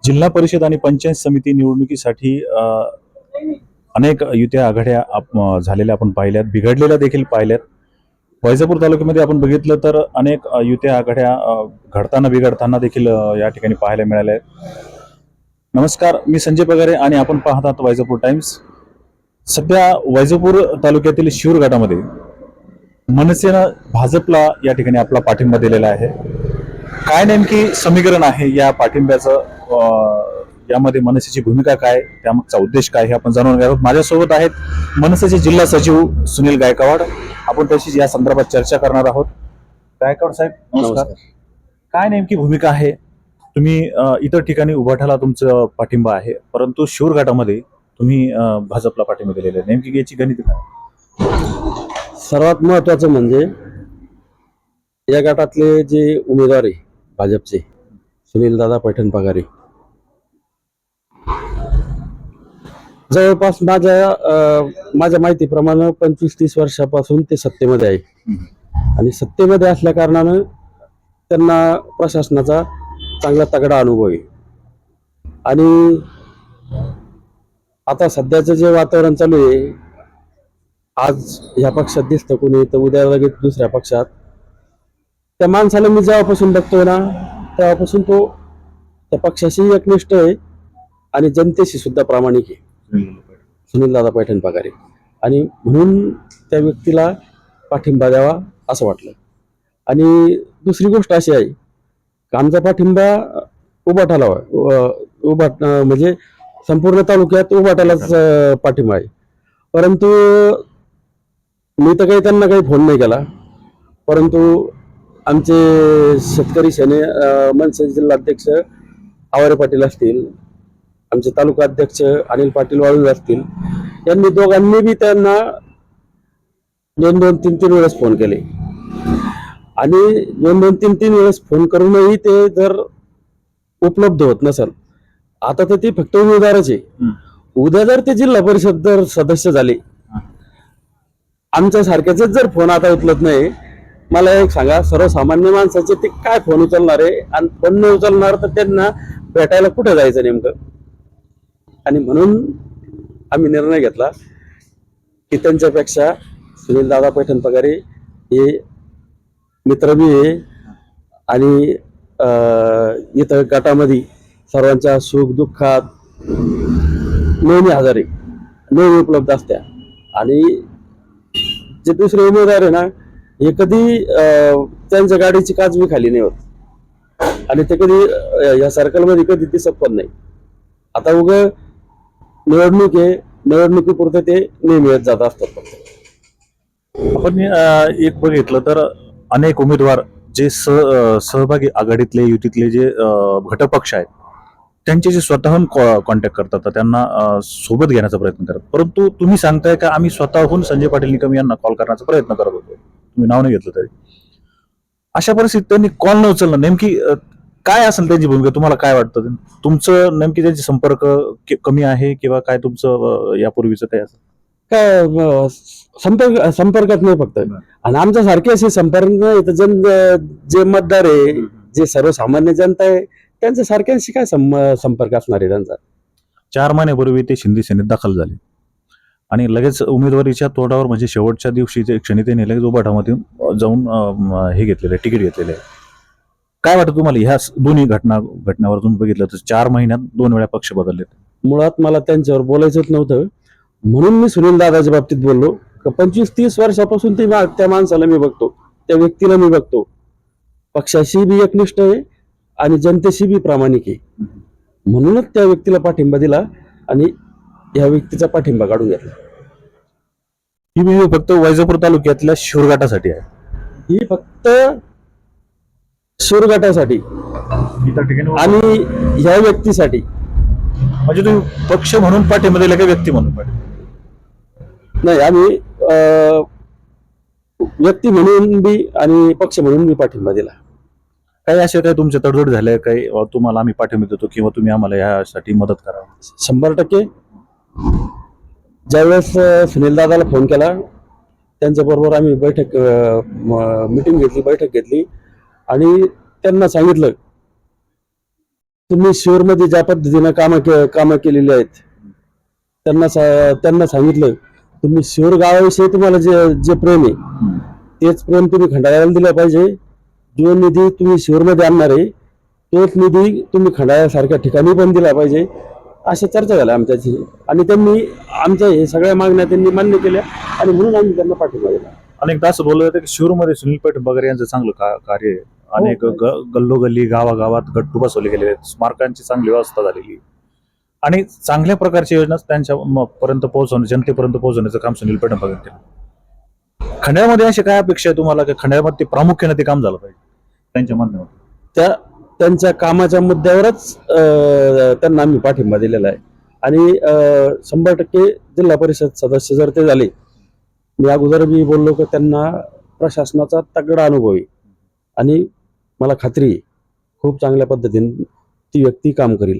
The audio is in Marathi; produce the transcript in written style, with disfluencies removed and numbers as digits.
जिल्हा परिषद आणि पंचायत समिती निवडणुकीसाठी अनेक युत्या आघाड्या झालेल्या आपण पाहिल्यात, बिघडलेल्या देखील पाहिल्यात. वैजापूर तालुक्यामध्ये आपण बघितलं तर अनेक युत्या आघाड्या घडताना बिघडताना देखील या ठिकाणी पाहायला मिळाल्या आहेत. नमस्कार, मी संजय पगारे आणि आपण पाहत आहात वैजापूर टाइम्स. सध्या वैजापूर तालुक्यातील शिरूर गटामध्ये मनसेनं भाजपला या ठिकाणी आपला पाठिंबा दिलेला आहे. काय नेमकी समीकरण आहे या पाठिंब्याचं, यामध्ये मनसेची भूमिका काय, त्यामागचा उद्देश काय हे आपण जाणून घेणार आहोत. माझ्यासोबत आहेत मनसेचे जिल्हा सचिव सुनील गायकवाड. आपण त्याशी या संदर्भात चर्चा करणार आहोत. गायकवाड साहेब नमस्कार. काय नेमकी भूमिका आहे? तुम्ही इतर ठिकाणी उभाठाला तुमचं पाठिंबा आहे, परंतु शिरूर गटामध्ये तुम्ही भाजपला पाठिंबा दिलेला आहे. नेमकी याची गणित काय? सर्वात महत्वाचं म्हणजे या गटातले जे उमेदवार आहे भाजपचे, सुनील दादा पैठण पगारे, जवळपास माझ्या माहितीप्रमाणे 25-30 वर्षापासून ते सत्तेमध्ये आहे आणि सत्तेमध्ये असल्या कारणानं त्यांना प्रशासनाचा चांगला तगडा अनुभव आहे. आणि आता सध्याचं जे वातावरण चालू आहे, आज ह्या पक्षात दिसतं कोणी तर उद्या लगेच दुसऱ्या पक्षात, त्या माणसाला मी जेव्हापासून बघतोय ना तेव्हापासून तो त्या पक्षाशी एकनिष्ठ आहे आणि जनतेशी सुद्धा प्रामाणिक आहे, सुनील दादा पैठण पगारे. आणि म्हणून त्या व्यक्तीला पाठिंबा द्यावा असं वाटलं. आणि दुसरी गोष्ट अशी आहे की आमचा पाठिंबा उभाटाला म्हणजे संपूर्ण तालुक्यात उभाटालाच पाठिंबा आहे. परंतु मी तर काही त्यांना काही फोन नाही केला, परंतु आमचे शेतकरी सेने मनसे जिल्हाध्यक्ष आवारे पाटील असतील, आमचे तालुका अध्यक्ष अनिल पाटील वाळूंज असतील, यांनी दोघांनी बी त्यांना 2-3 वेळेस फोन केले. आणि 2-3 वेळेस फोन करूनही ते जर उपलब्ध होत नसेल, आता तर ते फक्त उमेदवारच आहे. उद्या जर ते जिल्हा परिषद जर सदस्य झाले, आमच्या सारख्याच जर फोन आता उचलत नाही, मला एक सांगा, सर्वसामान्य माणसाचे ते काय फोन उचलणार आहे? आणि फोन न उचलणार तर त्यांना भेटायला कुठे जायचं नेमकं? आणि म्हणून आम्ही निर्णय घेतला की त्यांच्यापेक्षा सुनील दादा पैठण पगारे हे मित्र बी आहे आणि इथं गटामध्ये सर्वांच्या सुख दुःखात नेहमी हजर आहे, नेहमी उपलब्ध असत्या. आणि जे दुसरे उमेदवार आहे ना, हे कधी त्यांच्या गाडीची काच बी खाली नाही होत आणि ते कधी या सर्कलमध्ये कधी दिसत पण नाही. आता निवडणूक आहे, निवडणुकीपुरते ते नेहमी येत जात असतात. आपण एक बघितलं तर अनेक उमेदवार जे सहभागी आघाडीतले युतीतले जे घटक पक्ष आहेत, त्यांचे जे स्वतःहून कॉन्टॅक्ट करतात, तर त्यांना सोबत घेण्याचा प्रयत्न करतात. परंतु तुम्ही सांगताय का आम्ही स्वतःहून संजय पाटील निकम यांना कॉल करण्याचा प्रयत्न करत होतो, तुम्ही नाव नाही घेतलं तरी. अशा परिस्थितीत त्यांनी कॉल न उचलणं, नेमकी काय असेल त्यांची भूमिका? तुम्हाला काय वाटतं? तुमचं नेमकी त्यांचे संपर्क कमी आहे किंवा काय तुमचं यापूर्वीचं काय असेल? काय संपर्कात नाही फक्त. आणि आमच्या सारखे असे संपर्क नाही तर जे मतदार आहे, जे सर्वसामान्य जनता आहे, त्यांच्या सारख्यांशी काय संपर्क असणार आहे त्यांचा? 4 महिन्यापूर्वी ते शिंदे सेनेत दाखल झाले आणि लगेच उमेदवारीच्या तोडावर, म्हणजे शेवटच्या दिवशी ते क्षणी त्यांनी लगेच उभाठामध्ये जाऊन हे घेतलेलं आहे, तिकीट घेतलेलं आहे. काय वाटतं तुम्हाला ह्या दोन्ही घटनावर तुम्ही बघितलं तर 4 महिन्यात 2 वेळा पक्ष बदललेत? मुळात मला त्यांच्यावर बोलायचंच नव्हतं, म्हणून मी सुनील दादाच्या बाबतीत बोललो. 25-30 वर्षापासून त्या माणसाला मी बघतो, त्या व्यक्तीला मी बघतो, पक्षाशी बी एकनिष्ठ आहे आणि जनतेशी बी प्रामाणिक आहे. म्हणूनच त्या व्यक्तीला पाठिंबा दिला आणि या व्यक्तीचा पाठिंबा काढून घेतला. ही मी फक्त वैजापूर तालुक्यातल्या शिरूर गटासाठी आहे, ही फक्त शिरूर गटासाठी आणि ह्या व्यक्तीसाठी. म्हणजे तुम्ही पक्ष म्हणून पाठिंबा दिला का व्यक्ती म्हणून पाठिंबा? नाही, आम्ही व्यक्ती म्हणून बी आणि पक्ष म्हणून बी पाठिंबा दिला. काही असे काही तुमच्या तडजोड झाल्या, काही तुम्हाला आम्ही पाठिंबा देतो किंवा तुम्ही आम्हाला यासाठी मदत करा? 100%. ज्यावेळेस सुनील दादाला फोन केला, त्यांच्याबरोबर आम्ही बैठक घेतली आणि त्यांना सांगितलं तुम्ही शिवरमध्ये ज्या पद्धतीनं कामं केलेली आहेत त्यांना सांगितलं तुम्ही शिवर गावाविषयी तुम्हाला जे प्रेम आहे तेच प्रेम तुम्ही खंडाळ्याला दिलं पाहिजे. जो निधी तुम्ही शिवरमध्ये आणणार आहे तोच निधी तुम्ही खंडाळ्यासारख्या ठिकाणी पण दिला पाहिजे, अशा चर्चा झाल्या आमच्याशी. आणि त्यांनी आमच्या हे सगळ्या मागण्या त्यांनी मान्य केल्या आणि म्हणून आम्ही त्यांना पाठिंबा दिला. अनेकदा असं बोललं जातं की शिरूरमध्ये सुनील पेठ वगैरे यांचं चांगलं कार्य आहे. अनेक गल्लोगल्ली गावागावात गट्टू बसवले गेले आहेत, स्मारकांची चांगली व्यवस्था झालेली आणि चांगल्या प्रकारची योजना त्यांच्या पर्यंत पोहोचवणं, जनतेपर्यंत पोहोचवण्याचं काम सुनील पेठ वगैरे केलं. खंड्यामध्ये अशी काय अपेक्षा आहे तुम्हाला की खंड्यामध्ये प्रामुख्याने ते काम झालं पाहिजे त्यांच्या माध्यमातून? त्यांच्या कामाच्या मुद्द्यावरच त्यांना आम्ही पाठिंबा दिलेला आहे. आणि 100% जिल्हा परिषद सदस्य जर ते झाले, मी अगोदर मी बोललो की त्यांना प्रशासनाचा तगडा अनुभव आहे आणि मला खात्री आहे खूप चांगल्या पद्धतीने ती व्यक्ती काम करेल.